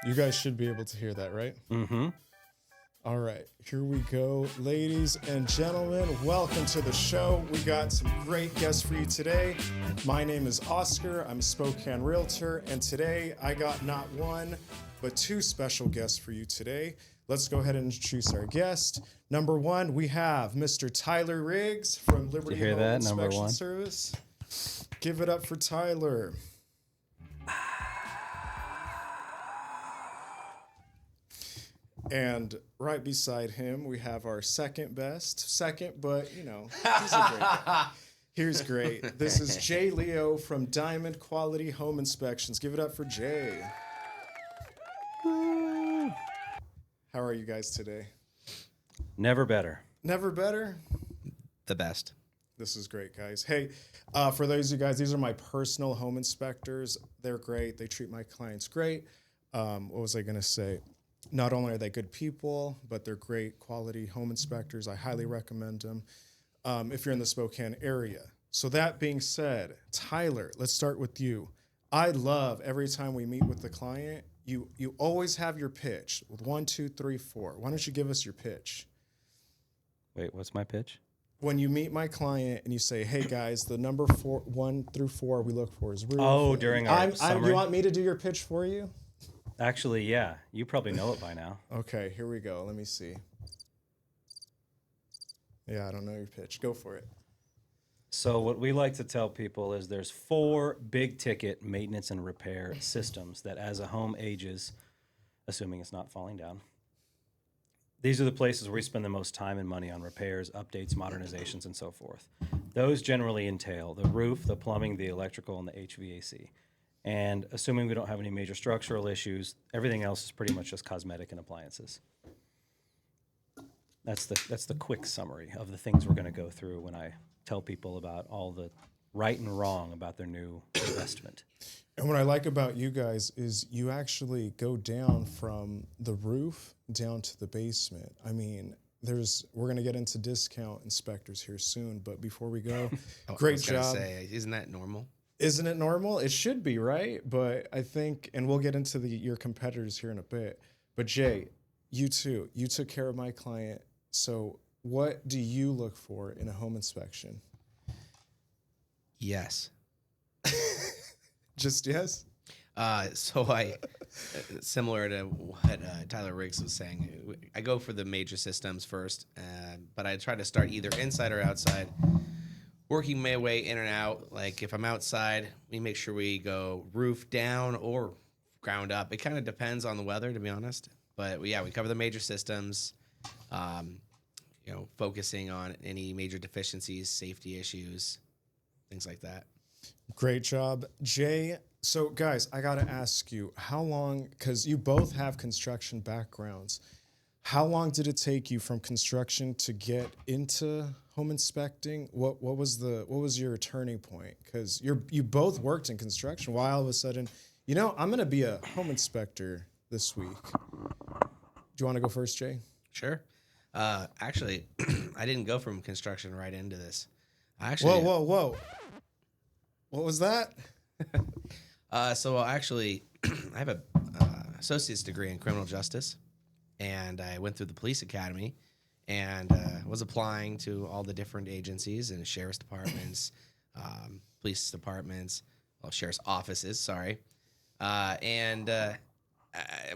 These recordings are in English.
You guys should be able to hear that, right? Mm-hmm. All right, here we go. Ladies and gentlemen, welcome to the show. We got some great guests for you today. My name is Oscar. I'm a Spokane Realtor, and today I got not one, but two special guests for you today. Let's go ahead and introduce our guest. Number one, we have Mr. Tyler Riggs from Liberty Home Inspection Service. Give it up for Tyler. And right beside him, we have our second, but you know, he's a great guy. Here's great. This is Jay Leo from Diamond Quality Home Inspections. Give it up for Jay. How are you guys today? Never better. Never better? The best. This is great, guys. Hey, for those of you guys, these are my personal home inspectors. They're great. They treat my clients great. What was I going to say? Not only are they good people, but they're great quality home inspectors. I highly recommend them if you're in the Spokane area. So that being said, Tyler, let's start with you. I love every time we meet with the client, you always have your pitch with 1, 2, 3, 4. Why don't you give us your pitch? Wait, what's my pitch? When you meet my client and you say, "Hey guys, the number 1 through 4 we look for is roof." Oh, during our summary? You want me to do your pitch for you? Actually, yeah. You probably know it by now. Okay, here we go. Let me see. Yeah, I don't know your pitch. Go for it. So what we like to tell people is there's 4 big ticket maintenance and repair systems that as a home ages, assuming it's not falling down, these are the places where we spend the most time and money on repairs, updates, modernizations, and so forth. Those generally entail the roof, the plumbing, the electrical, and the HVAC. And assuming we don't have any major structural issues, everything else is pretty much just cosmetic and appliances. That's the quick summary of the things we're going to go through when I tell people about all the right and wrong about their new investment. And what I like about you guys is you actually go down from the roof down to the basement. I mean, we're going to get into discount inspectors here soon, but before we go, great job. Isn't that normal? Isn't it normal? It should be, right? But I think, and we'll get into your competitors here in a bit, but Jay, you too, you took care of my client. So what do you look for in a home inspection? Yes. Just yes? Similar to what Tyler Riggs was saying, I go for the major systems first, but I try to start either inside or outside, working my way in and out. Like if I'm outside, we make sure we go roof down or ground up. It kind of depends on the weather, to be honest. But we cover the major systems, focusing on any major deficiencies, safety issues, things like that. Great job, Jay. So guys, I got to ask you, how long, because you both have construction backgrounds, how long did it take you from construction to get into home inspecting? What was your turning point? Because you both worked in construction. Why all of a sudden, I'm going to be a home inspector this week. Do you want to go first, Jay? Sure. Actually, I didn't go from construction right into this. Whoa. What was that? So actually, I have a associate's degree in criminal justice, and I went through the police academy and was applying to all the different agencies and sheriff's departments, police departments, sheriff's offices, sorry. At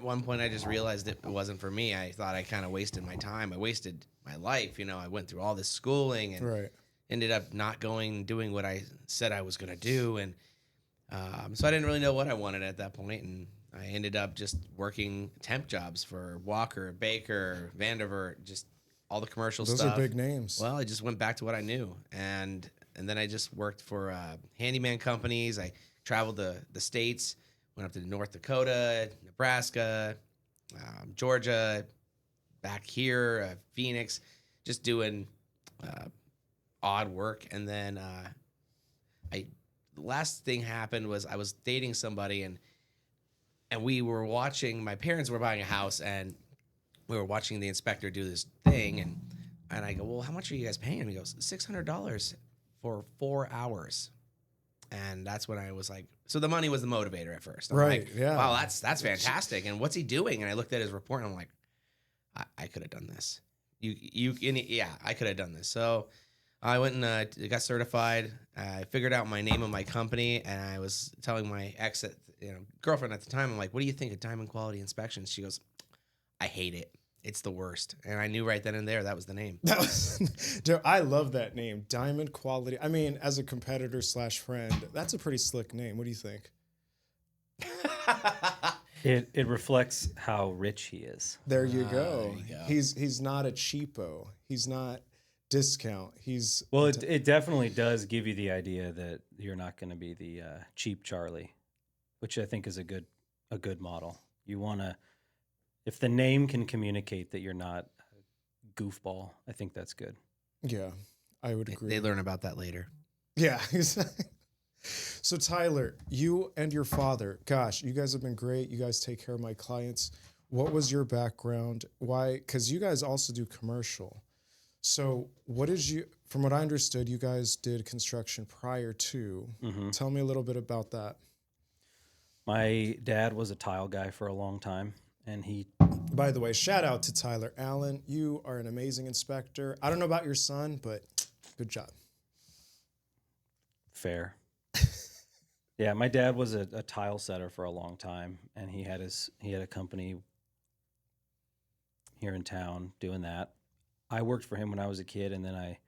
one point I just realized it wasn't for me. I thought I kind of wasted my time. I wasted my life. I went through all this schooling and ended up not doing what I said I was going to do. And so I didn't really know what I wanted at that point. And I ended up just working temp jobs for Walker, Baker, Vandervert, just all the commercial stuff. Those are big names. Well, I just went back to what I knew. And then I just worked for handyman companies. I traveled the states, went up to North Dakota, Nebraska, Georgia, back here, Phoenix, just doing odd work. And then the last thing happened was I was dating somebody, and we were watching, my parents were buying a house, and we were watching the inspector do this thing, and I go, well, how much are you guys paying? And he goes, $600 for 4 hours. And that's when I was like, so the money was the motivator at first. I'm Right, like, yeah. wow, that's fantastic. And what's he doing? And I looked at his report and I'm like, I could have done this. I could have done this. So I went and got certified. I figured out my name of my company, and I was telling my girlfriend at the time, I'm like, what do you think of Diamond Quality Inspections? She goes, I hate it. It's the worst. And I knew right then and there that was the name. Dude, I love that name, Diamond Quality. I mean, as a competitor / friend, that's a pretty slick name. What do you think? It reflects how rich he is. There you go. There you go. He's not a cheapo. He's not discount. Well, it definitely does give you the idea that you're not going to be the cheap Charlie, which I think is a good model. You want to, if the name can communicate that you're not a goofball, I think that's good. Yeah, I would agree. They learn about that later. Yeah. So Tyler, you and your father, gosh, you guys have been great. You guys take care of my clients. What was your background? Why? Because you guys also do commercial. So from what I understood, you guys did construction prior to. Mm-hmm. Tell me a little bit about that. My dad was a tile guy for a long time, and By the way, shout out to Tyler Allen. You are an amazing inspector. I don't know about your son, but good job. Fair. Yeah, my dad was a tile setter for a long time, and he had a company here in town doing that. I worked for him when I was a kid, and then I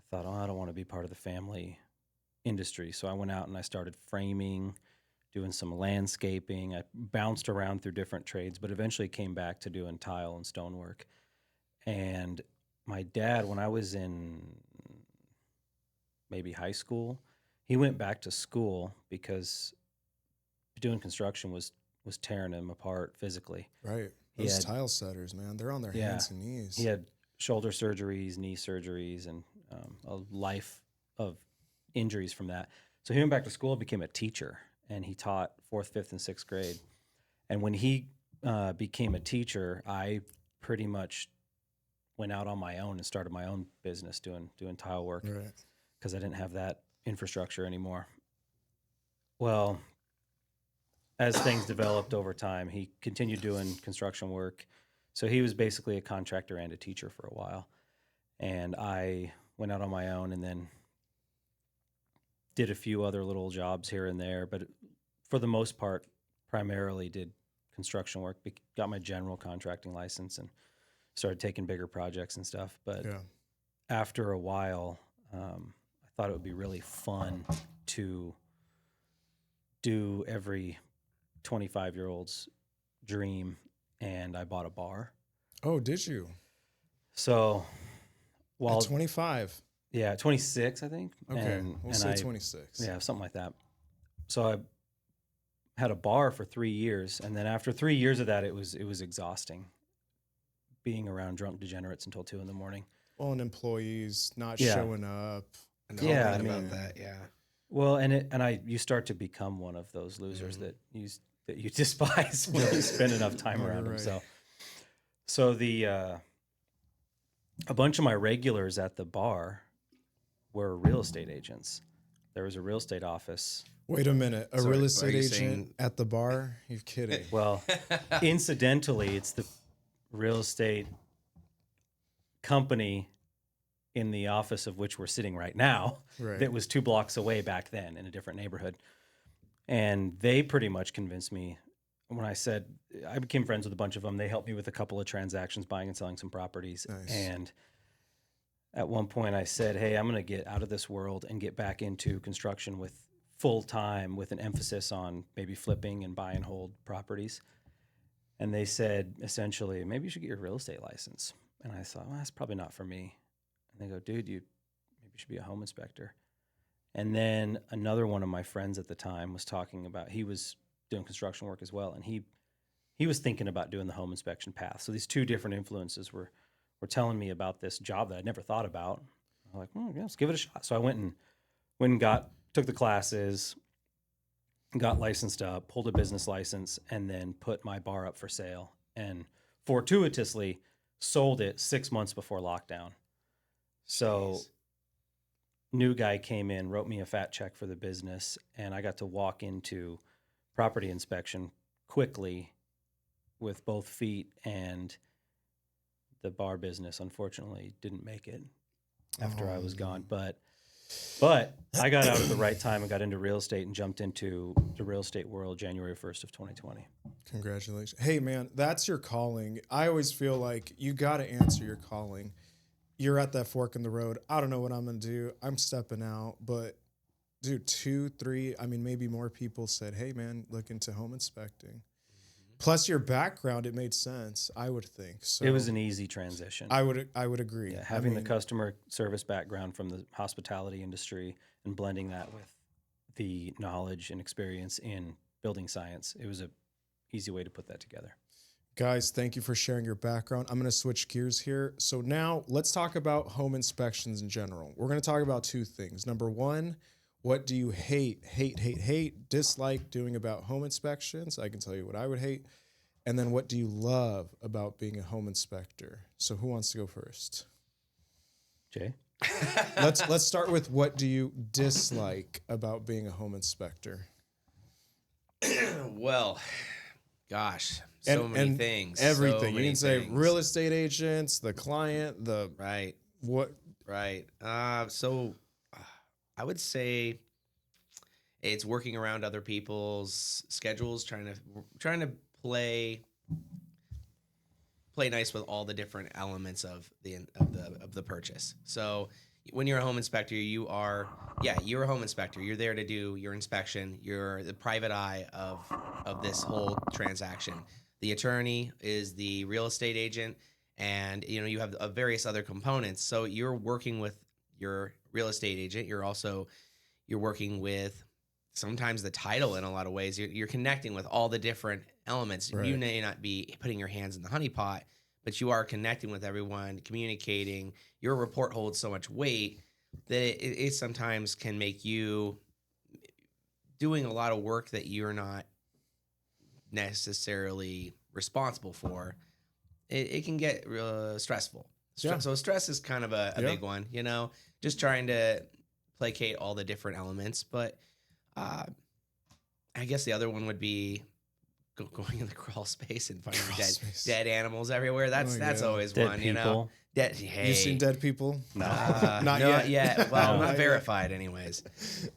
thought, I don't want to be part of the family industry. So I went out and I started framing, doing some landscaping. I bounced around through different trades, but eventually came back to doing tile and stonework. And my dad, when I was in maybe high school, he went back to school because doing construction was tearing him apart physically. Right. Those tile setters, man, they're on their hands and knees. He had shoulder surgeries, knee surgeries, and a life of injuries from that. So he went back to school, became a teacher, and he taught 4th, 5th, and 6th grade. And when he became a teacher, I pretty much went out on my own and started my own business doing tile work because I didn't have that infrastructure anymore. Well, as things developed over time, he continued doing construction work. So he was basically a contractor and a teacher for a while. And I went out on my own and then did a few other little jobs here and there. But for the most part, primarily did construction work, got my general contracting license and started taking bigger projects and stuff. But after a while, I thought it would be really fun to do every 25-year-old's dream, and I bought a bar. Oh, did you? So, at 25. Yeah, 26, I think. Okay, we'll say 26. Yeah, something like that. So I had a bar for 3 years, and then after 3 years of that, it was exhausting being around drunk degenerates until 2 a.m. Well, and employees not showing up. I mean, about that, yeah. Well, you start to become one of those losers that you despise when you spend enough time around them. So a bunch of my regulars at the bar were real estate agents. There was a real estate office. Wait a minute, real estate agent at the bar? You're kidding. Well, incidentally, it's the real estate company in the office of which we're sitting right now that was 2 blocks away back then in a different neighborhood. And they pretty much convinced me when I said I became friends with a bunch of them. They helped me with a couple of transactions, buying and selling some properties. Nice. And at one point I said, hey, I'm going to get out of this world and get back into construction with full time with an emphasis on maybe flipping and buy and hold properties. And they said, essentially, maybe you should get your real estate license. And I thought, well, that's probably not for me. And they go, dude, you maybe should be a home inspector. And then another one of my friends at the time was talking about, he was doing construction work as well. And he was thinking about doing the home inspection path. So these 2 different influences were telling me about this job that I'd never thought about. I'm like, yeah, let's give it a shot. So I went and took the classes, got licensed up, pulled a business license, and then put my bar up for sale. And fortuitously sold it 6 months before lockdown. So new guy came in, wrote me a fat check for the business, and I got to walk into property inspection quickly with both feet, and the bar business unfortunately didn't make it after I was gone. But I got out at the right time and got into real estate and jumped into the real estate world January 1st of 2020. Congratulations. Hey, man, that's your calling. I always feel like you got to answer your calling. You're at that fork in the road. I don't know what I'm going to do. I'm stepping out. But, dude, 2, 3, I mean, maybe more people said, hey, man, look into home inspecting. Plus your background, it made sense, I would think. So It was an easy transition. I would agree. Yeah, having the customer service background from the hospitality industry and blending that with the knowledge and experience in building science, it was a easy way to put that together. Guys, thank you for sharing your background. I'm going to switch gears here. So now let's talk about home inspections in general. We're going to talk about 2 things. Number 1, what do you hate, dislike doing about home inspections? I can tell you what I would hate. And then what do you love about being a home inspector? So who wants to go first? Jay? Let's start with what do you dislike about being a home inspector? Well, gosh, so many things. Everything. So You many can say things. real estate agents, the client, the Right. what. Right. So I would say it's working around other people's schedules, trying to play nice with all the different elements of the purchase. So when you're a home inspector, you're a home inspector. You're there to do your inspection. You're the private eye of this whole transaction. The attorney is the real estate agent, and you have various other components. So you're working with your real estate agent. You're working with sometimes the title in a lot of ways. You're connecting with all the different elements. Right. You may not be putting your hands in the honey pot, but you are connecting with everyone, communicating. Your report holds so much weight that it sometimes can make you doing a lot of work that you're not necessarily responsible for. It can get stressful. Yeah. So stress is kind of a big one, just trying to placate all the different elements. But I guess the other one would be going in the crawl space and finding dead animals everywhere. That's always Dead one, people. Hey. You've seen dead people? No. Not yet. Well, No. not verified anyways.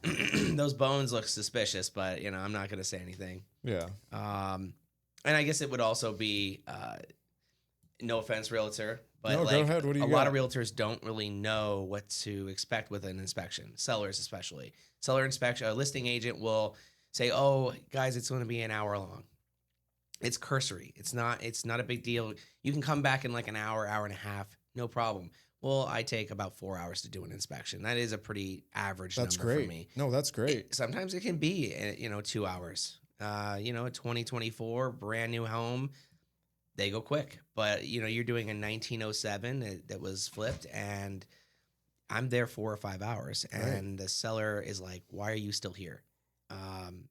Those bones look suspicious, but I'm not going to say anything. Yeah. And I guess it would also be, no offense, realtor, but No, go ahead. What do you a lot got? of realtors don't really know what to expect with an inspection. Sellers, especially. Seller inspection, a listing agent will say, "Oh, guys, it's going to be an hour long." It's cursory. It's not a big deal. You can come back in like an hour and a half, no problem. Well, I take about 4 hours to do an inspection. That is a pretty average That's number great. for me. No, that's great. Sometimes it can be, 2 hours. A 2024 brand new home, they go quick. But you're doing a 1907 that was flipped, and I'm there 4 or 5 hours, and the seller is like, "Why are you still here?"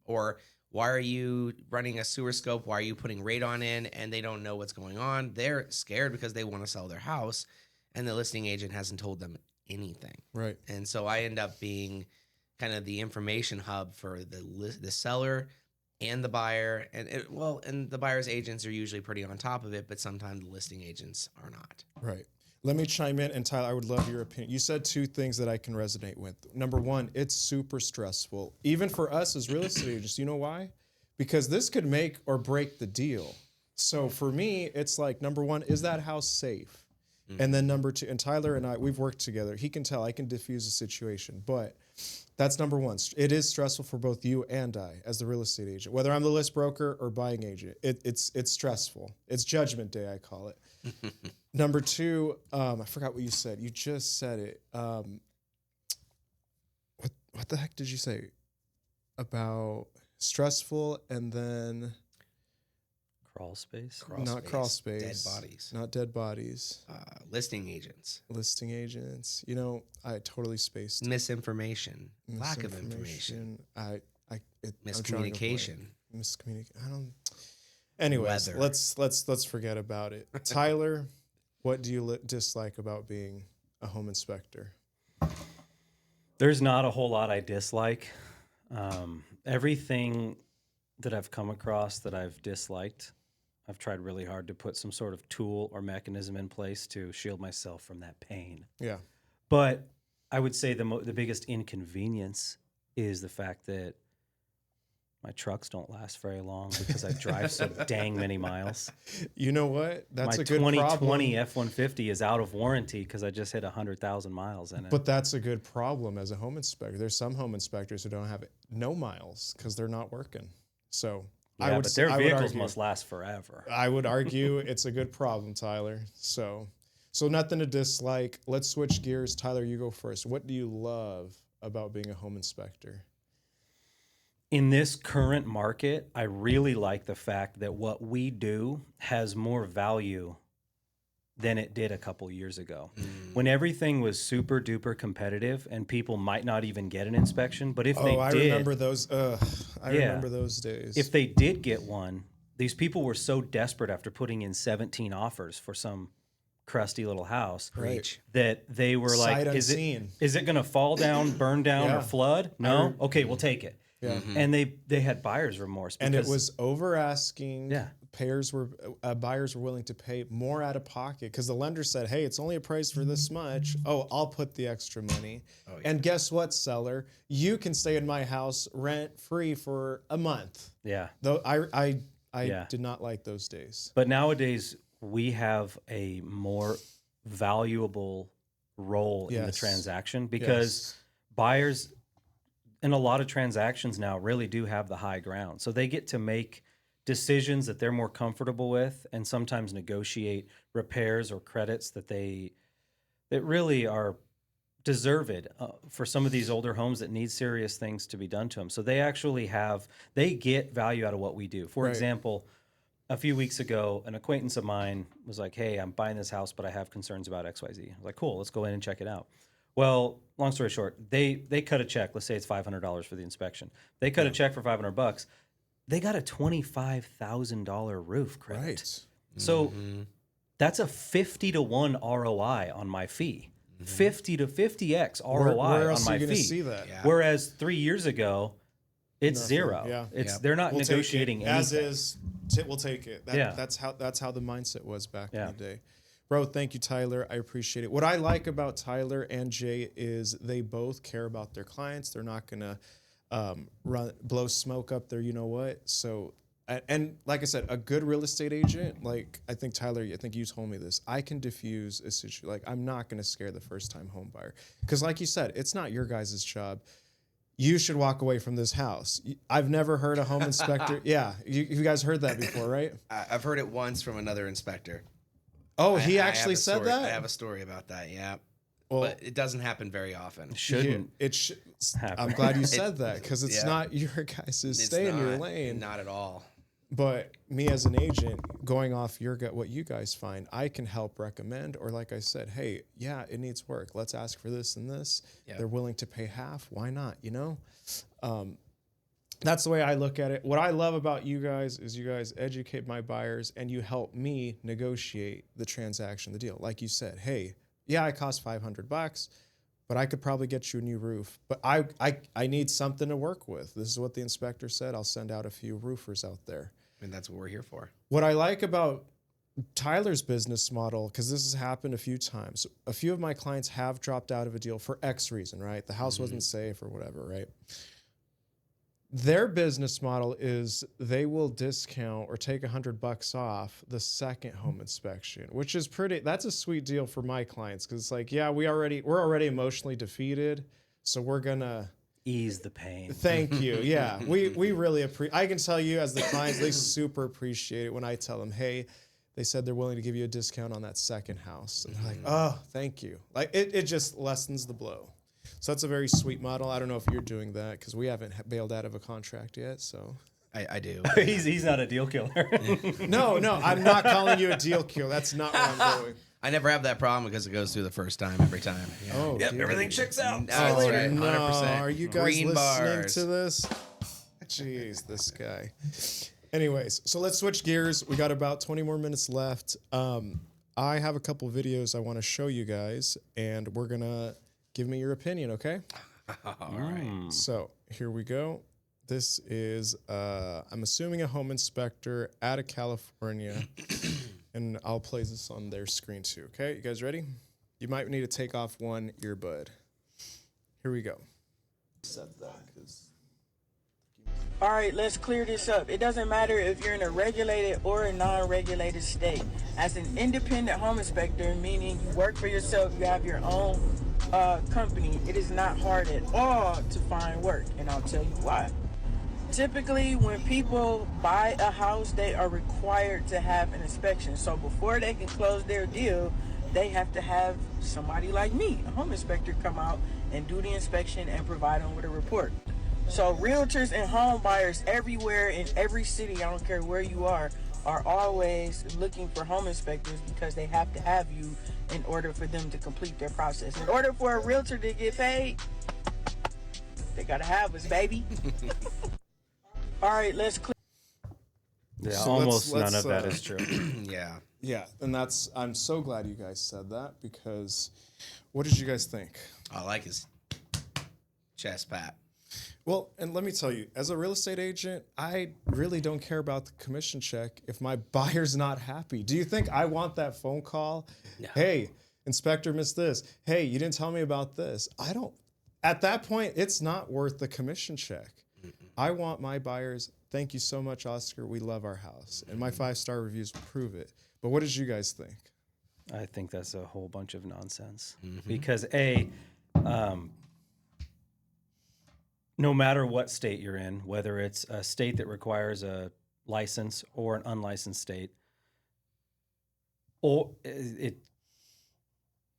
Or why are you running a sewer scope? Why are you putting radon in? And they don't know what's going on. They're scared because they want to sell their house, and the listing agent hasn't told them anything. Right. And so I end up being kind of the information hub for the seller and the buyer. And the buyer's agents are usually pretty on top of it, but sometimes the listing agents are not. Right. Let me chime in, and Tyler, I would love your opinion. You said 2 things that I can resonate with. Number 1, it's super stressful, even for us as real estate agents. You know why? Because this could make or break the deal. So for me, it's like, number 1, is that house safe? Mm-hmm. And then number 2, and Tyler and I, we've worked together. He can tell I can diffuse a situation, but that's number 1. It is stressful for both you and I as the real estate agent, whether I'm the list broker or buying agent. It's stressful. It's judgment day, I call it. Number 2, I forgot what you said. You just said it. What the heck did you say about stressful and then Crawl space. Not dead bodies. Listing agents. Listing agents. I totally spaced. Misinformation. Lack of information. Miscommunication. I don't. Anyways, let's forget about it. Tyler, what do you dislike about being a home inspector? There's not a whole lot I dislike. Everything that I've come across that I've disliked, I've tried really hard to put some sort of tool or mechanism in place to shield myself from that pain. Yeah. But I would say the biggest inconvenience is the fact that my trucks don't last very long because I drive so dang many miles. You know what? That's My a good 2020 problem. F-150 is out of warranty because I just hit 100,000 miles in it. But that's a good problem as a home inspector. There's some home inspectors who don't have no miles because they're not working. So yeah, but their vehicles must last forever. I would argue it's a good problem, Tyler. So nothing to dislike. Let's switch gears. Tyler, you go first. What do you love about being a home inspector? In this current market, I really like the fact that what we do has more value than it did a couple years ago. When everything was super duper competitive and people might not even get an inspection, but if they did, I remember those. I remember those days. if they did get one, these people were so desperate after putting in 17 offers for some crusty little house Preach. that they were like, Sight is unseen. it going to fall down, burn down, Yeah. or flood? No? Okay, we'll take it. Yeah. And they had buyer's remorse. And it because- was over asking. Yeah. Buyers were willing to pay more out of pocket because the lender said, "Hey, it's only appraised for this much. Oh, I'll put the extra money." yeah. And guess what, seller? You can stay in my house rent free for a month. Yeah. Though I Yeah. did not like those days. But nowadays, we have a more valuable role in the Yes. transaction because buyers in a lot of transactions now really do have the high ground. So they get to make decisions that they're more comfortable with and sometimes negotiate repairs or credits that really are deserved for some of these older homes that need serious things to be done to them. So they get value out of what we do. For Right. example, a few weeks ago, an acquaintance of mine was like, "Hey, I'm buying this house, but I have concerns about XYZ." I was like, "Cool, let's go in and check it out." Well, long story short, they cut a check. Let's say it's $500 for the inspection. They cut a check for $500. They got a $25,000 roof credit. Right. So that's a 50 to 1 ROI on my fee. 50 to 50x ROI Where else on my are you going fee. to see that? Yeah. Whereas 3 years ago, it's Nothing. zero. Yeah. It's they're not We'll take negotiating it as anything. is. We'll take it. Yeah. That's how the mindset was back Yeah. in the day. Bro, thank you, Tyler. I appreciate it. What I like about Tyler and Jay is they both care about their clients. They're not gonna blow smoke up there. You know what? So, and like I said, a good real estate agent, like I think Tyler, I think you told me this. I can diffuse a situation. Like I'm not gonna scare the first time home buyer because, like you said, it's not your guys' job. You should walk away from this house. I've never heard a home inspector. Yeah, you guys heard that before, right? I've heard it once from another inspector. Oh, I he have actually a said story. that? I have a story about that. Yeah, Well, but it doesn't happen very often. Shouldn't happen. I'm glad you said that because it's yeah. not your guys' It's stay in your not- lane. Not at all. But me as an agent, going off your gut, what you guys find, I can help recommend. Or like I said, hey, yeah, it needs work. Let's ask for this and this. Yeah. They're willing to pay half. Why not? You know, that's the way I look at it. What I love about you guys is you guys educate my buyers and you help me negotiate the transaction, the deal. Like you said, hey, yeah, it costs $500, but I could probably get you a new roof. But I need something to work with. This is what the inspector said. I'll send out a few roofers out there. And that's what we're here for. What I like about Tyler's business model, because this has happened a few times, a few of my clients have dropped out of a deal for X reason, right? The house wasn't safe or whatever, right? Their business model is they will discount or take $100 off the second home inspection, which is that's a sweet deal for my clients. Cause it's like, yeah, we're already emotionally defeated. So we're gonna ease the pain. thank you. Yeah. We really appreciate, I can tell you as the clients, they super appreciate it when I tell them, hey, they said they're willing to give you a discount on that second house. And they're like, oh, thank you. Like it just lessens the blow. So that's a very sweet model. I don't know if you're doing that because we haven't bailed out of a contract yet. So I do. he's not a deal killer. no, I'm not calling you a deal killer. That's not where I'm going. I never have that problem because it goes through the first time every time. Yeah. Oh, Yep, dude. everything checks out. That's See you later. right. No, 100%. are you guys Green listening bars. to this? Jeez, this guy. Anyways, so let's switch gears. We got about 20 more minutes left. I have a couple videos I want to show you guys, and we're gonna give me your opinion, okay? All right. So here we go. This is, I'm assuming a home inspector out of California, and I'll play this on their screen too. Okay, you guys ready? You might need to take off one earbud. Here we go. All right, let's clear this up. It doesn't matter if you're in a regulated or a non-regulated state. As an independent home inspector, meaning you work for yourself, you have your own company, it is not hard at all to find work, and I'll tell you why. Typically, when people buy a house, they are required to have an inspection. So before they can close their deal, they have to have somebody like me, a home inspector, come out and do the inspection and provide them with a report. So realtors and home buyers everywhere in every city, I don't care where you are always looking for home inspectors because they have to have you in order for them to complete their process. In order for a realtor to get paid, they gotta have us, baby. All right, let's clear. Yeah, So almost let's, none of that is true. Yeah. Yeah, and I'm so glad you guys said that, because what did you guys think? I like his chest pat. Well, and let me tell you, as a real estate agent, I really don't care about the commission check if my buyer's not happy. Do you think I want that phone call? No. Hey, inspector missed this. Hey, you didn't tell me about this. I don't. At that point, it's not worth the commission check. I want my buyers, thank you so much, Oscar. We love our house. And my 5-star reviews prove it. But what did you guys think? I think that's a whole bunch of nonsense. Mm-hmm. Because no matter what state you're in, whether it's a state that requires a license or an unlicensed state, or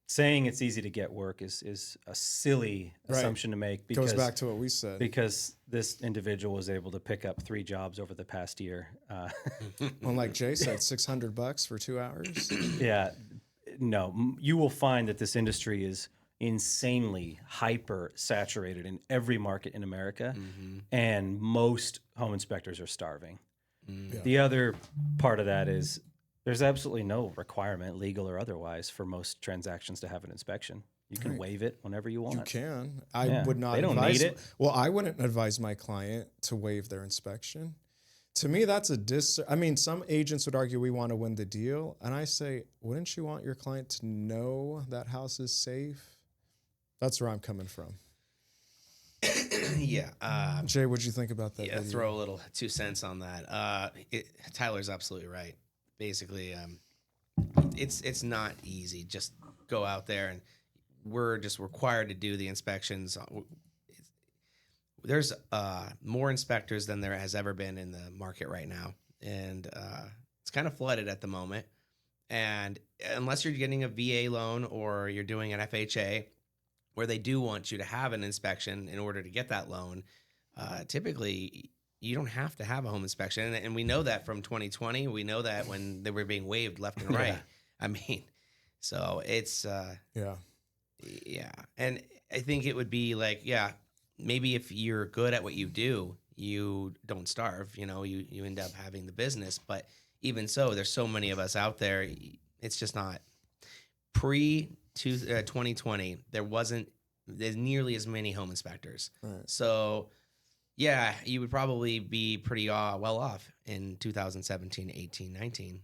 saying it's easy to get work is a silly assumption to make. Because, Goes back to what we said. because this individual was able to pick up 3 jobs over the past year. Well, like Jay said, $600 for 2 hours. Yeah, no, you will find that this industry is insanely hyper saturated in every market in America, and most home inspectors are starving. Yeah. The other part of that is there's absolutely no requirement, legal or otherwise, for most transactions to have an inspection. You can waive it whenever you want. You can. I Yeah. would not They don't advise need it. Well, I wouldn't advise my client to waive their inspection. To me, that's a I mean, some agents would argue we want to win the deal. And I say, wouldn't you want your client to know that house is safe? That's where I'm coming from. Yeah. Jay, what'd you think about that? Yeah, video? throw a little 2 cents on that. Tyler's absolutely right. Basically, it's not easy. Just go out there, and we're just required to do the inspections. There's more inspectors than there has ever been in the market right now, and it's kind of flooded at the moment. And unless you're getting a VA loan or you're doing an FHA, where they do want you to have an inspection in order to get that loan, typically you don't have to have a home inspection. And we know that from 2020. We know that when they were being waived left and right. I mean, so it's, yeah. And I think it would be like, maybe if you're good at what you do, you don't starve, you end up having the business. But even so, there's so many of us out there. It's just not pre-2020. There's nearly as many home inspectors. Right. So yeah, you would probably be pretty well off in 2017, 18, 19.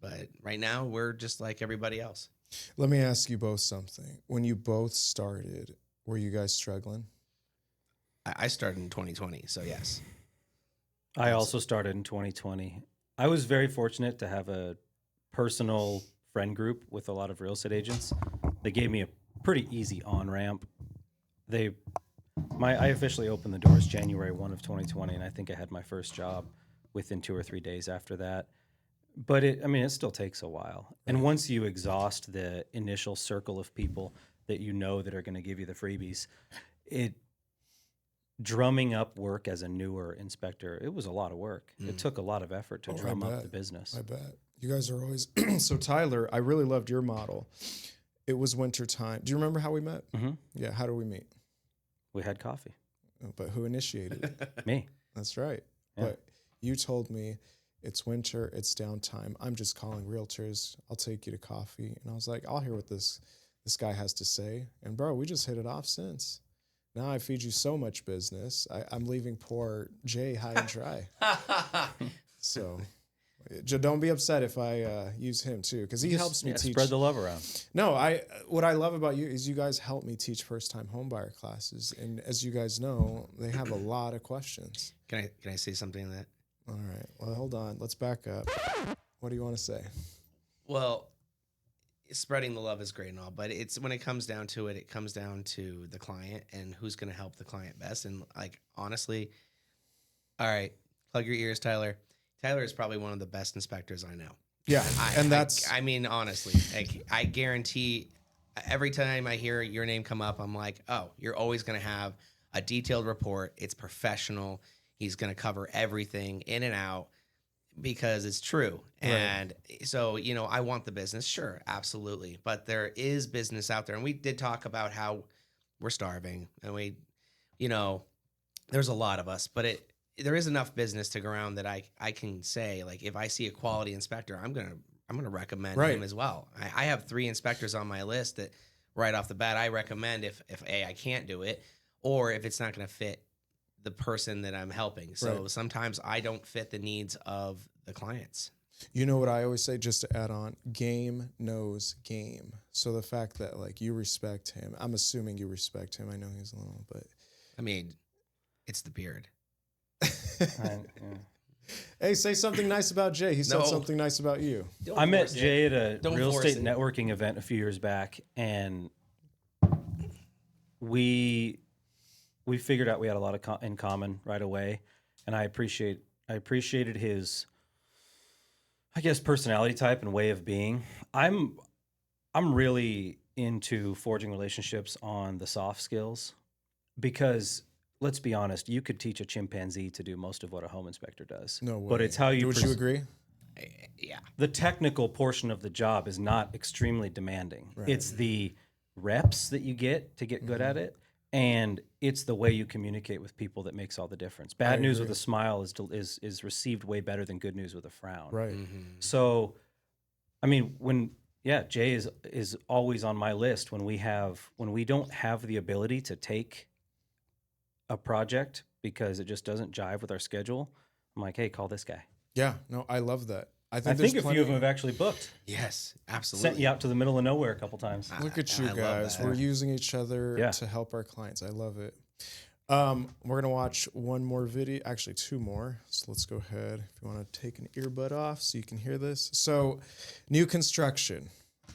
But right now, we're just like everybody else. Let me ask you both something. When you both started, were you guys struggling? I started in 2020, so yes. I also started in 2020. I was very fortunate to have a personal friend group with a lot of real estate agents. They gave me a pretty easy on-ramp. I officially opened the doors January 1 of 2020, and I think I had my first job within 2 or 3 days after that. But it still takes a while. And once you exhaust the initial circle of people that you know that are going to give you the freebies, drumming up work as a newer inspector, it was a lot of work. It took a lot of effort to drum up the business. I bet. You guys are always... So Tyler, I really loved your model. It was winter time. Do you remember how we met? Mm-hmm. Yeah, how did we meet? We had coffee. But who initiated it? Me. That's right. Yeah. But you told me it's winter, it's downtime. I'm just calling realtors. I'll take you to coffee. And I was like, I'll hear what this guy has to say. And bro, we just hit it off since. now I feed you so much business. I'm leaving poor Jay high and dry. So don't be upset if I use him too, because he helps me teach. Spread the love around. No, what I love about you is you guys help me teach first-time homebuyer classes, and as you guys know, they have a lot of questions. Can I say something to that? All right. Well, hold on. Let's back up. What do you want to say? Well, spreading the love is great and all, but it's when it comes down to it, it comes down to the client and who's going to help the client best. And like, honestly, all right, plug your ears, Tyler. Tyler is probably one of the best inspectors I know. Yeah, I mean, honestly, I guarantee every time I hear your name come up, I'm like, oh, you're always going to have a detailed report. It's professional. He's going to cover everything in and out because it's true. Right. And so, you know, I want the business. Sure, absolutely. But there is business out there. And we did talk about how we're starving and we, you know, there's a lot of us, but there is enough business to go around that I can say, like, if I see a quality inspector, I'm gonna recommend him as well. I have 3 inspectors on my list that right off the bat I recommend if A, I can't do it, or if it's not gonna fit the person that I'm helping. So sometimes I don't fit the needs of the clients. You know what I always say, just to add on, game knows game. So the fact that like you respect him, I'm assuming you respect him. I know he's a little, but I mean, it's the beard. Hey, say something nice about Jay. He said something nice about you. I met Jay at a real estate networking event a few years back, and we figured out we had a lot of in common right away, and I appreciated his, I guess, personality type and way of being. I'm really into forging relationships on the soft skills because, let's be honest, you could teach a chimpanzee to do most of what a home inspector does. No way. But it's how you... Would you agree? Yeah. The technical portion of the job is not extremely demanding. Right. It's the reps that you get to get good at it, and it's the way you communicate with people that makes all the difference. Bad news with a smile is received way better than good news with a frown. Right. So, I mean, Jay is always on my list when we don't have the ability to take a project because it just doesn't jive with our schedule. I'm like, hey, call this guy. Yeah, no, I love that. I think a few of them have actually booked. Yes, absolutely. Sent you out to the middle of nowhere a couple times. Look at you guys. We're using each other to help our clients. I love it. We're going to watch one more video, actually 2 more. So let's go ahead. If you want to take an earbud off so you can hear this. So new construction.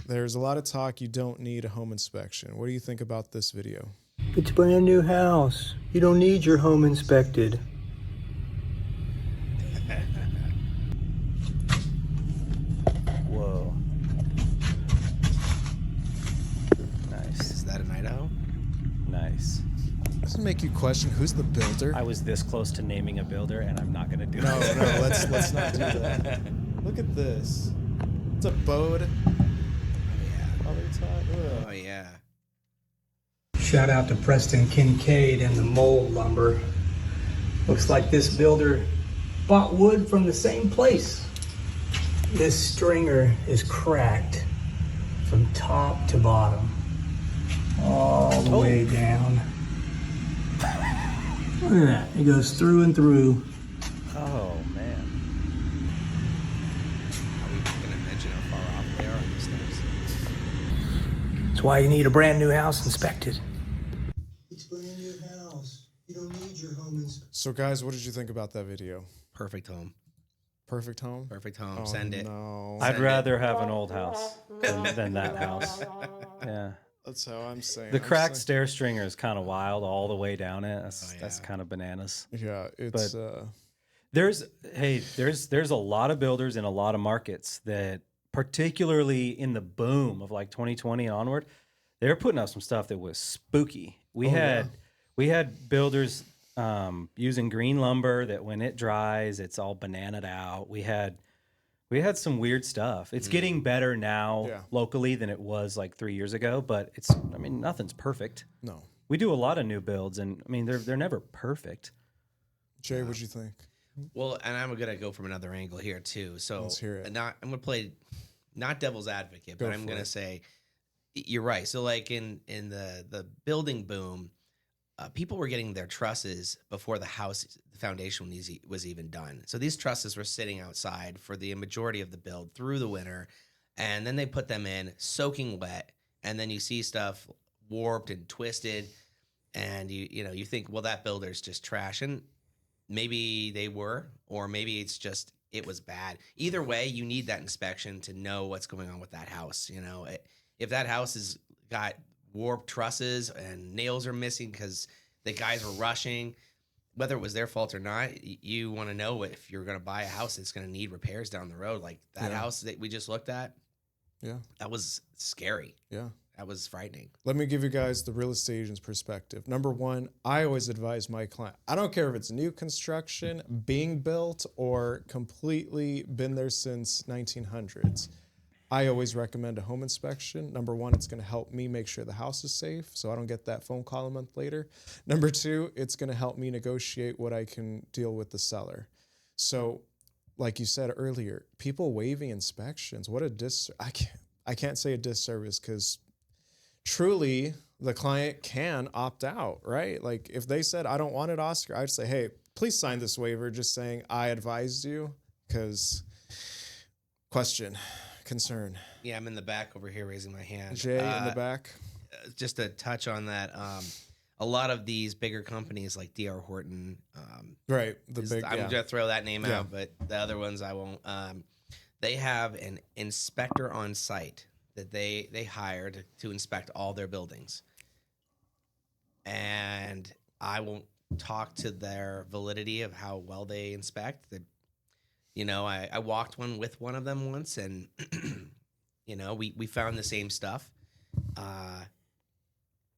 There's a lot of talk. You don't need a home inspection. What do you think about this video? It's a brand new house. You don't need your home inspected. Whoa. Nice. Is that in Idaho? Nice. Does it make you question who's the builder? I was this close to naming a builder, and I'm not going to do it. No, let's not do that. Look at this. It's a Bode. Oh, yeah. Shout out to Preston Kincaid and the Mole Lumber. Looks like this builder bought wood from the same place. This stringer is cracked from top to bottom, all the way down. Look at that, it goes through and through. Oh, man. Are we going to mention how far off they are on these things? That's why you need a brand new house inspected. It's a brand new house. You don't need your home inspected. So guys, what did you think about that video? Perfect home. Perfect home? Perfect home. Oh, Send it. No. I'd rather have an old house than that house. Yeah. That's how I'm saying. The cracked stair stringer is kind of wild all the way down it. That's kind of bananas. Yeah, it's there's a lot of builders in a lot of markets that, particularly in the boom of like 2020 and onward, they're putting up some stuff that was spooky. We had builders using green lumber that when it dries, it's all bananaed out. We had some weird stuff. It's getting better now locally than it was like 3 years ago, but nothing's perfect. No. We do a lot of new builds, and they're never perfect. Jay, what'd you think? Well, and I'm gonna go from another angle here too. So let's hear it. I'm gonna play not devil's advocate, but I'm gonna say you're right. So like in the building boom, people were getting their trusses before the foundation was even done. So these trusses were sitting outside for the majority of the build through the winter, and then they put them in soaking wet, and then you see stuff warped and twisted, and you think, well, that builder's just trash, and maybe they were, or maybe it was bad. Either way, you need that inspection to know what's going on with that house. If that house has got warped trusses and nails are missing because the guys were rushing, whether it was their fault or not, you want to know if you're going to buy a house that's going to need repairs down the road. Like that house that we just looked at, that was scary. Yeah. That was frightening. Let me give you guys the real estate agent's perspective. Number one, I always advise my client, I don't care if it's new construction, being built, or completely been there since 1900s. I always recommend a home inspection. Number one, it's going to help me make sure the house is safe so I don't get that phone call a month later. Number two, it's going to help me negotiate what I can deal with the seller. So like you said earlier, people waiving inspections, what a I can't say a disservice, because truly the client can opt out, right? Like if they said, I don't want it, Oscar, I'd say, hey, please sign this waiver just saying I advised you, because concern. Yeah, I'm in the back over here raising my hand. Jay in the back. Just to touch on that, a lot of these bigger companies like D.R. Horton, Right. I'm going to throw that name out, but the other ones I won't. They have an inspector on site that they hired to inspect all their buildings. And I won't talk to their validity of how well they inspect. I walked one with one of them once, and we found the same stuff.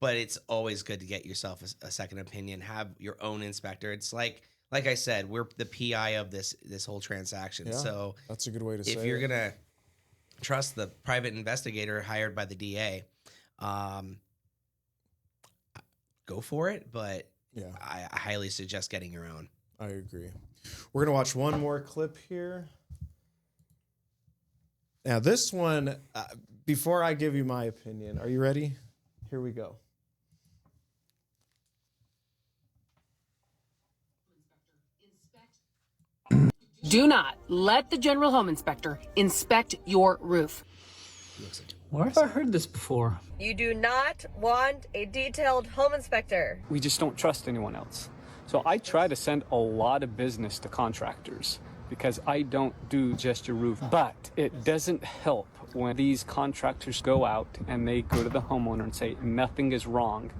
But it's always good to get yourself a second opinion. Have your own inspector. It's like I said, we're the PI of this whole transaction. Yeah, so that's a good way to say it. If you're gonna trust the private investigator hired by the DA, go for it. But I highly suggest getting your own. I agree. We're going to watch one more clip here. Now, this one, before I give you my opinion, are you ready? Here we go. Do not let the general home inspector inspect your roof. Where have I heard this before? You do not want a detailed home inspector. We just don't trust anyone else. So I try to send a lot of business to contractors because I don't do just your roof. But it doesn't help when these contractors go out and they go to the homeowner and say nothing is wrong.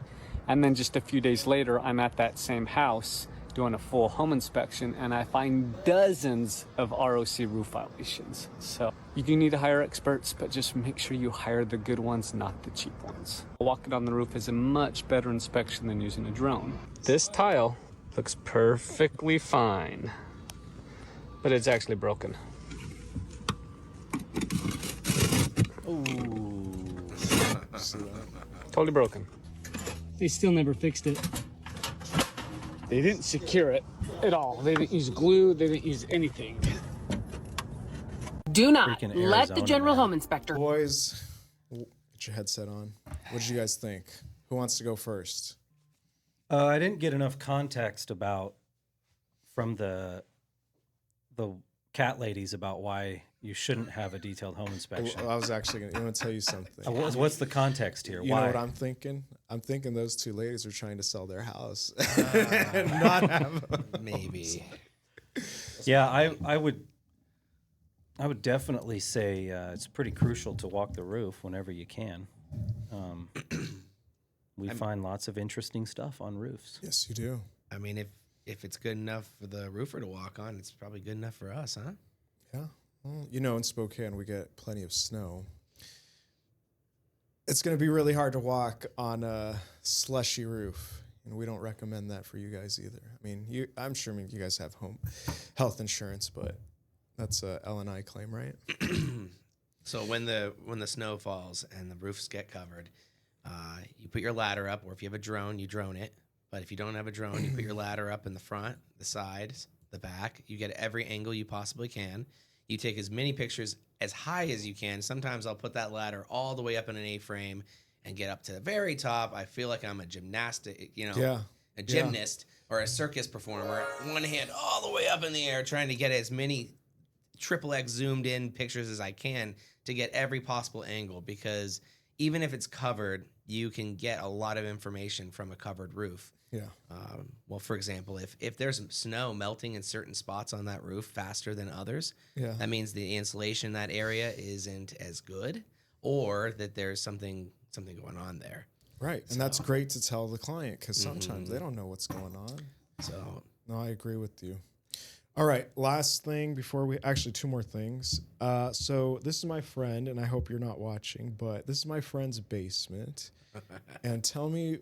And then just a few days later, I'm at that same house doing a full home inspection and I find dozens of ROC roof violations. So you do need to hire experts, but just make sure you hire the good ones, not the cheap ones. Walking on the roof is a much better inspection than using a drone. This tile looks perfectly fine, but it's actually broken. Ooh. Totally broken. They still never fixed it. They didn't secure it at all. They didn't use glue. They didn't use anything. Do not Freaking let the Arizona, general man. home inspector. Boys, get your headset on. What did you guys think? Who wants to go first? I didn't get enough context from the cat ladies about why you shouldn't have a detailed home inspection. I was actually going to tell you something. What's the context here? You Why? know what I'm thinking? I'm thinking those two ladies are trying to sell their house and not have Maybe. Yeah, I would definitely say it's pretty crucial to walk the roof whenever you can. We find lots of interesting stuff on roofs. Yes, you do. I mean, if it's good enough for the roofer to walk on, it's probably good enough for us, huh? Yeah. Well, in Spokane, we get plenty of snow. It's going to be really hard to walk on a slushy roof, and we don't recommend that for you guys either. I mean, I'm sure you guys have home health insurance, but that's a L&I claim, right? So when the snow falls and the roofs get covered, you put your ladder up, or if you have a drone, you drone it. But if you don't have a drone, you put your ladder up in the front, the sides, the back. You get every angle you possibly can. You take as many pictures as high as you can. Sometimes I'll put that ladder all the way up in an A-frame, and get up to the very top, I feel like I'm a gymnastic, Yeah. a gymnast or a circus performer, one hand all the way up in the air, trying to get as many XXX zoomed in pictures as I can to get every possible angle, because even if it's covered, you can get a lot of information from a covered roof. Yeah. Well, for example, if there's snow melting in certain spots on that roof faster than others, that means the insulation in that area isn't as good, or that there's something going on there. Right. And that's great to tell the client, because sometimes they don't know what's going on. So, no, I agree with you. All right. Last thing before actually 2 more things. So this is my friend, and I hope you're not watching, but this is my friend's basement. And tell me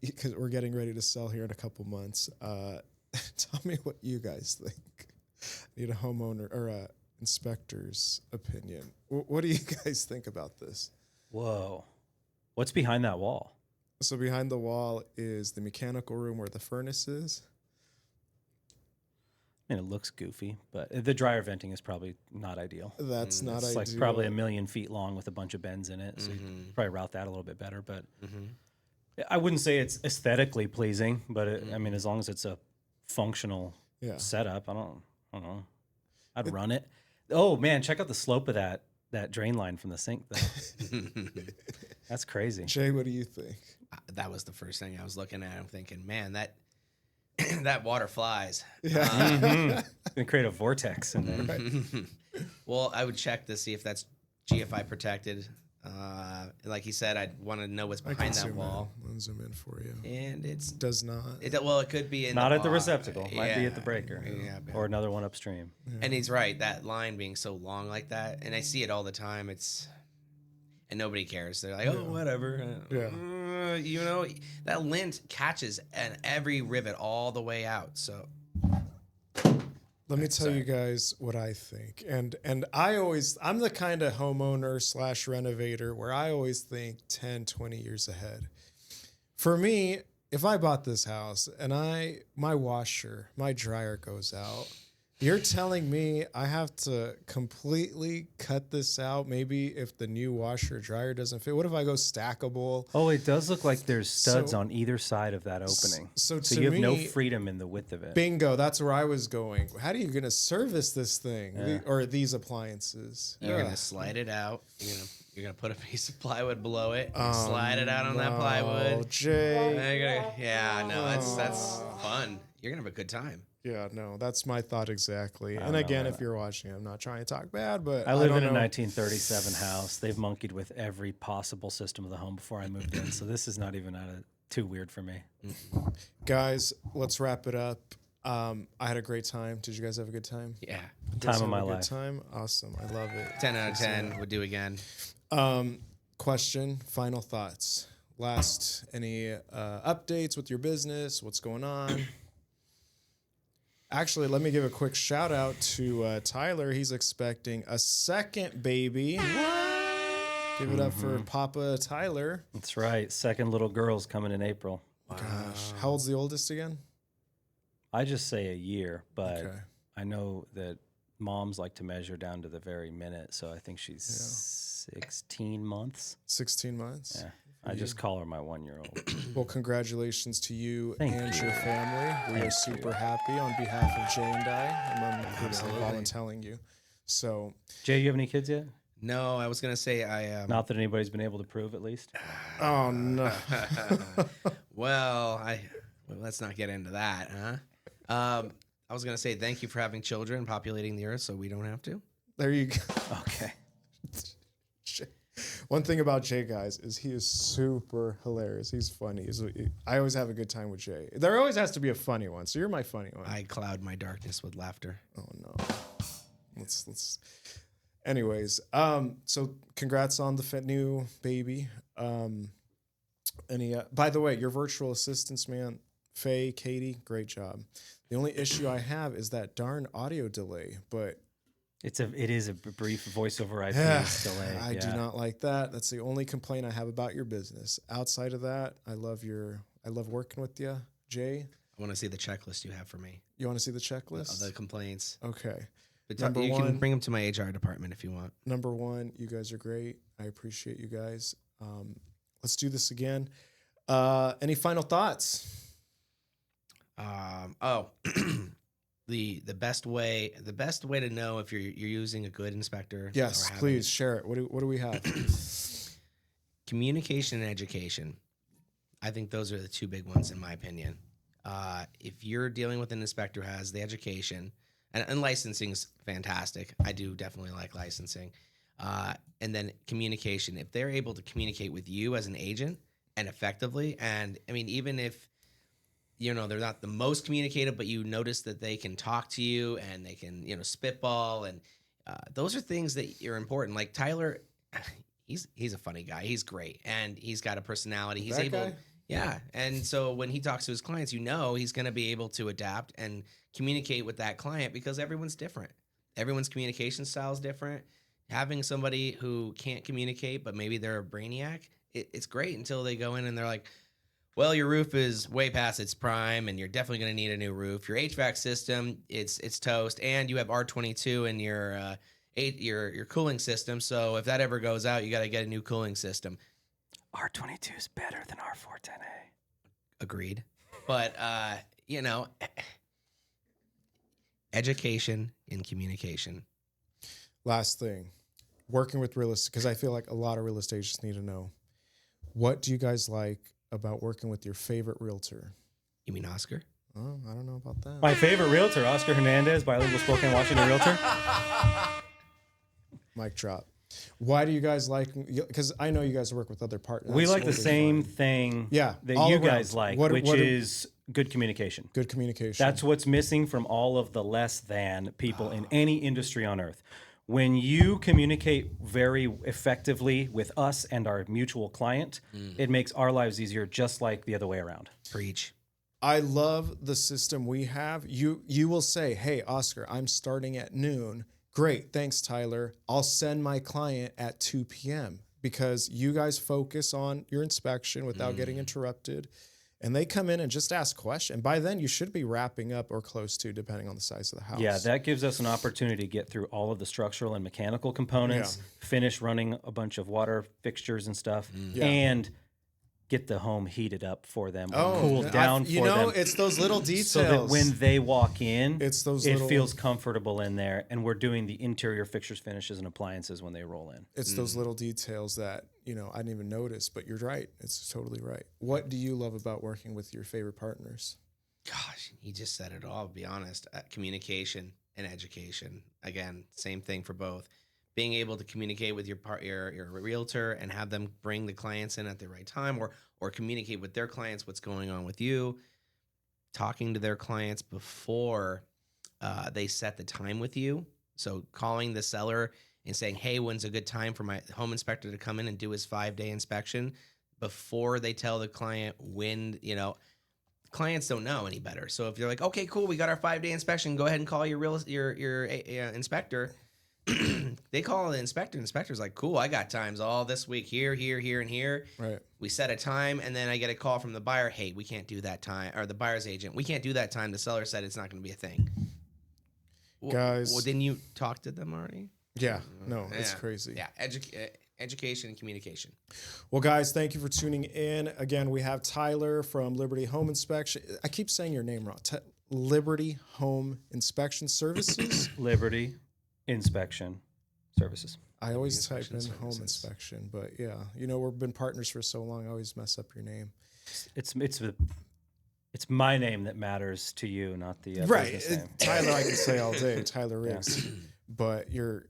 because we're getting ready to sell here in a couple months. Tell me what you guys think. I need a homeowner or a inspector's opinion. What do you guys think about this? Whoa. What's behind that wall? So behind the wall is the mechanical room where the furnace is. I mean, it looks goofy, but the dryer venting is probably not ideal. That's not It's ideal. like probably 1,000,000 feet long with a bunch of bends in it, so you can probably route that a little bit better. But I wouldn't say it's aesthetically pleasing, but I mean, as long as it's a functional setup, I don't know. I'd run it. Oh man, check out the slope of that drain line from the sink, though. That's crazy. Jay, what do you think? that was the first thing I was looking at. I'm thinking, man, that that water flies. Gonna create a vortex in there. Well, I would check to see if that's GFI protected. Like he said, I'd want to know what's behind that wall. I'll zoom in for you. And it's Does not. Well, it could be in Not the at the bar. receptacle. Might be Yeah. at the breaker. Yeah. Or another one upstream. And he's right. That line being so long like that, and I see it all the time. And nobody cares. They're like, oh, whatever. You know, that lint catches every rivet all the way out. So let me tell you guys what I think. And I'm the kind of homeowner / renovator where I always think 10, 20 years ahead. For me, if I bought this house and my washer, my dryer goes out, you're telling me I have to completely cut this out? Maybe if the new washer or dryer doesn't fit. What if I go stackable? Oh, it does look like there's studs on either side of that opening. So you have no me, freedom in the width of it. Bingo, that's where I was going. How are you going to service this thing or these appliances? you're gonna slide it out. You're gonna put a piece of plywood below it. Slide it out on that plywood. Jay. That's fun. You're gonna have a good time. Yeah, no, that's my thought exactly. And again, if you're watching, I'm not trying to talk bad, but I live in a don't know. 1937 house. They've monkeyed with every possible system of the home before I moved in, so this is not even too weird for me. Guys, let's wrap it up. I had a great time. Did you guys have a good time? Yeah. Time of my Good life. time. Awesome. I love it. 10 out of 10 would do again. Question. Final thoughts. Any updates with your business? What's going on? Actually, let me give a quick shout out to Tyler. He's expecting a second baby. Give it up for Papa Tyler. That's right. Second little girl's coming in April. Gosh, how old's the oldest again? I just say a year, but Okay. I know that moms like to measure down to the very minute, so I think she's 16 months. 16 months. Yeah. I just call her my 1-year-old. Well, congratulations to you Thank and you. your family. We are super happy on behalf of Jay and I. I'm volunteering you. So, Jay, you have any kids yet? No, I was gonna say I. Not that anybody's been able to prove, at least. oh no. Well, let's not get into that, huh? I was gonna say thank you for having children, populating the earth, so we don't have to. There you go. Okay. One thing about Jay, guys, is he is super hilarious. He's funny. I always have a good time with Jay. There always has to be a funny one. So you're my funny one. I cloud my darkness with laughter. Oh no. Let's. Anyways, so congrats on the new baby. By the way, your virtual assistants, man, Faye, Katie, great job. The only issue I have is that darn audio delay, but It is a brief voiceover IP delay. I do not like that. That's the only complaint I have about your business. Outside of that, I love working with you, Jay. I want to see the checklist you have for me. You want to see the checklist? The complaints. Okay. But Number you one. can bring them to my HR department if you want. Number one, you guys are great. I appreciate you guys. let's do this again. Any final thoughts? The best way to know if you're using a good inspector. Yes, please share it. What do we have? Communication and education. I think those are the two big ones in my opinion. If you're dealing with an inspector who has the education, and licensing is fantastic. I do definitely like licensing. And then communication. If they're able to communicate with you as an agent and effectively, and I mean, even if they're not the most communicative, but you notice that they can talk to you and they can, spitball. And those are things that are important. Like Tyler, he's a funny guy. He's great. And he's got a personality. He's able. Guy? Yeah. And so when he talks to his clients, he's going to be able to adapt and communicate with that client because everyone's different. Everyone's communication style is different. Having somebody who can't communicate, but maybe they're a brainiac, it's great until they go in and they're like, well, your roof is way past its prime, and you're definitely going to need a new roof. Your HVAC system, it's toast, and you have R22 in your cooling system. So if that ever goes out, you got to get a new cooling system. R22 is better than R410A. Agreed, but education and communication. Last thing, working with real estate, because I feel like a lot of real estate agents need to know. What do you guys like about working with your favorite realtor? You mean Oscar? Oh, I don't know about that. My favorite realtor, Oscar Hernandez, bilingual Spokane, Washington realtor. Mic drop. Why do you guys like? Because I know you guys work with other partners. We like the same thing that you guys like, which is good communication. Good communication. That's what's missing from all of the less than people in any industry on earth. When you communicate very effectively with us and our mutual client, it makes our lives easier, just like the other way around. Preach. I love the system we have. You will say, hey, Oscar, I'm starting at noon. Great. Thanks, Tyler. I'll send my client at 2 p.m. because you guys focus on your inspection without getting interrupted. And they come in and just ask questions. And by then, you should be wrapping up or close to, depending on the size of the house. Yeah, that gives us an opportunity to get through all of the structural and mechanical components, finish running a bunch of water fixtures and stuff, and get the home heated up for them, cooled down for them. It's those little details. So that when they walk in, it feels comfortable in there. And we're doing the interior fixtures, finishes, and appliances when they roll in. It's those little details that, I didn't even notice, but you're right. It's totally right. What do you love about working with your favorite partners? Gosh, he just said it all, to be honest. Communication and education. Again, same thing for both. Being able to communicate with your realtor and have them bring the clients in at the right time, or communicate with their clients what's going on with you, talking to their clients before they set the time with you. So calling the seller and saying, hey, when's a good time for my home inspector to come in and do his 5-day inspection before they tell the client when, clients don't know any better. So if you're like, okay, cool, we got our 5-day inspection, go ahead and call your inspector. They call the inspector. The inspector's like, cool, I got times all this week here, and here. Right. We set a time, and then I get a call from the buyer. Hey, we can't do that time. Or the buyer's agent, we can't do that time. The seller said it's not going to be a thing. Guys. Well, didn't you talk to them already? Yeah. No, it's crazy. Yeah. Education and communication. Well, guys, thank you for tuning in. Again, we have Tyler from Liberty Home Inspection. I keep saying your name wrong. Liberty Home Inspection Services. Liberty Inspection Services. I always type in home inspection, but yeah, we've been partners for so long. I always mess up your name. It's my name that matters to you, not the business name. Tyler, I can say all day. Tyler Riggs, but you're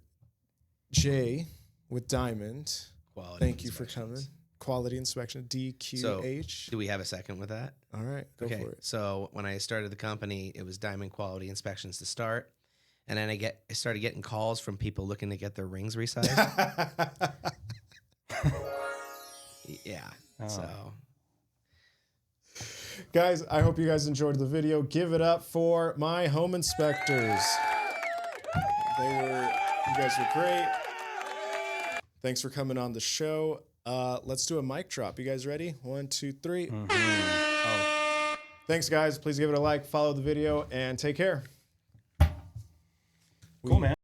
Jay with Diamond. Quality. Thank you for coming. Quality Inspection, DQH. So, do we have a second with that? All right, go for it. So when I started the company, it was Diamond Quality Inspections to start. And then I started getting calls from people looking to get their rings resized. Yeah. Oh. So, guys, I hope you guys enjoyed the video. Give it up for my home inspectors. You guys were great. Thanks for coming on the show. Let's do a mic drop. You guys ready? 1, 2, 3. Mm-hmm. Oh. Thanks, guys. Please give it a like, follow the video, and take care. Cool, man.